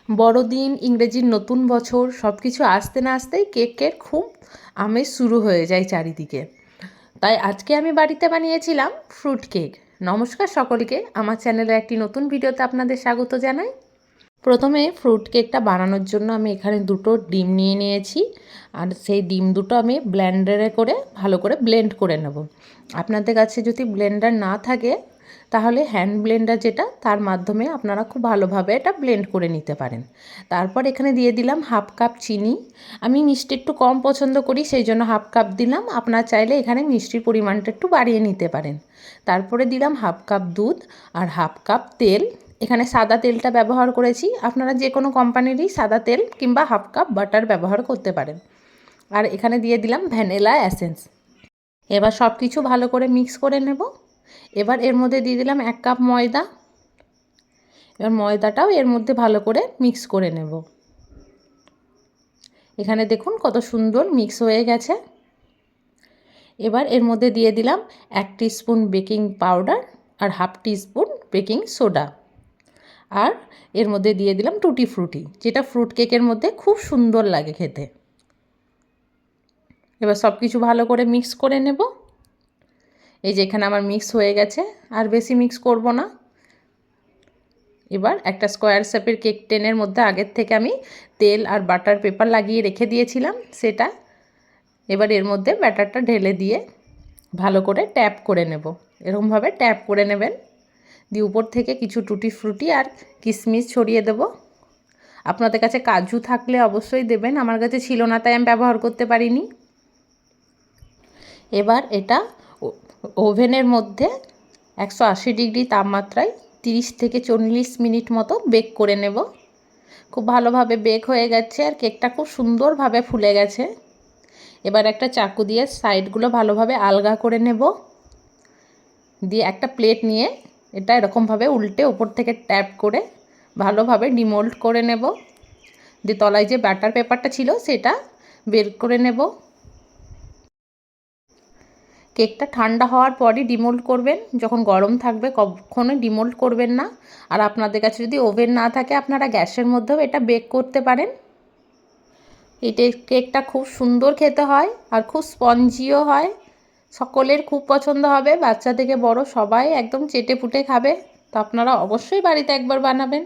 বড়দিন, ইংরেজির নতুন বছর সব কিছু আসতে না আসতেই কেকের খুব আমেজ শুরু হয়ে যায় চারিদিকে। তাই আজকে আমি বাড়িতে বানিয়েছিলাম ফ্রুট কেক। নমস্কার সকলকে, আমার চ্যানেলে একটি নতুন ভিডিওতে আপনাদের স্বাগত জানাই। প্রথমে ফ্রুট কেকটা বানানোর জন্য আমি এখানে দুটো ডিম নিয়ে নিয়েছি, আর সেই ডিম দুটো আমি ব্লেন্ডারে করে ভালো করে ব্লেন্ড করে নেব। আপনাদের কাছে যদি ব্লেন্ডার না থাকে তাহলে হ্যান্ড ব্লেন্ডার যেটা, তার মাধ্যমে আপনারা খুব ভালোভাবে এটা ব্লেন্ড করে নিতে পারেন। তারপর এখানে দিয়ে দিলাম হাফ কাপ চিনি। আমি মিষ্টি একটু কম পছন্দ করি, সেই জন্য হাফ কাপ দিলাম। আপনারা চাইলে এখানে মিষ্টির পরিমাণটা একটু বাড়িয়ে নিতে পারেন। তারপরে দিলাম হাফ কাপ দুধ আর হাফ কাপ তেল। এখানে সাদা তেলটা ব্যবহার করেছি, আপনারা যে কোনো কোম্পানিরই সাদা তেল কিংবা হাফ কাপ বাটার ব্যবহার করতে পারেন। আর এখানে দিয়ে দিলাম ভ্যানিলা এসেন্স। এবার সব কিছু ভালো করে মিক্স করে নেব। এবার এর মধ্যে দিয়ে দিলাম 1 কাপ ময়দা। এবার ময়দাটাও এর মধ্যে ভালো করে মিক্স করে নেব। এখানে দেখুন কত সুন্দর মিক্স হয়ে গেছে। এবার এর মধ্যে দিয়ে দিলাম 1 টিস্পুন বেকিং পাউডার আর হাফ টিস্পুন বেকিং সোডা। আর এর মধ্যে দিয়ে দিলাম টুটি ফ্রুটি, যেটা ফ্রুট কেকের মধ্যে খুব সুন্দর লাগে খেতে। এবার সব কিছু ভালো করে মিক্স করে নেব। এই যে এখানে আমার মিক্স হয়ে গেছে, আর বেশি মিক্স করব না। এবার একটা স্কোয়ার শেপের কেক টিনের মধ্যে আগের থেকে আমি তেল আর বাটার পেপার লাগিয়ে রেখে দিয়েছিলাম সেটা। এবার এর মধ্যে ব্যাটারটা ঢেলে দিয়ে ভালো করে ট্যাপ করে নেব। এরকমভাবে ট্যাপ করে নেবেন, দিয়ে উপর থেকে কিছু টুটি ফ্রুটি আর কিশমিশ ছড়িয়ে দেব। আপনাদের কাছে কাজু থাকলে অবশ্যই দেবেন, আমার কাছে ছিল না তাই আমি ব্যবহার করতে পারিনি। এবার এটা ওভেনের মধ্যে 180 ডিগ্রি তাপমাত্রায় 30 থেকে 40 মিনিট মতো বেক করে নেব। খুব ভালোভাবে বেক হয়ে গেছে আর কেকটা খুব সুন্দরভাবে ফুলে গেছে। এবার একটা চাকু দিয়ে সাইডগুলো ভালোভাবে আলগা করে নেব, দিয়ে একটা প্লেট নিয়ে এটা এরকমভাবে উল্টে ওপর থেকে ট্যাপ করে ভালোভাবে ডিমোল্ড করে নেব। দিয়ে তলায় যে ব্যাটার পেপারটা ছিল সেটা বের করে নেব। কেকটা ঠান্ডা হওয়ার পরই ডিমোল্ড করবেন, যখন গরম থাকবে কখনোই ডিমোল্ড করবেন না। আর আপনাদের কাছে যদি ওভেন না থাকে আপনারা গ্যাসের মধ্যেও এটা বেক করতে পারেন। এই কেকটা খুব সুন্দর খেতে হয় আর খুব স্পঞ্জিও হয়, সকলের খুব পছন্দ হবে। বাচ্চা থেকে বড় সবাই একদম চেটে পুটে খাবে। তো আপনারা অবশ্যই বাড়িতে একবার বানাবেন।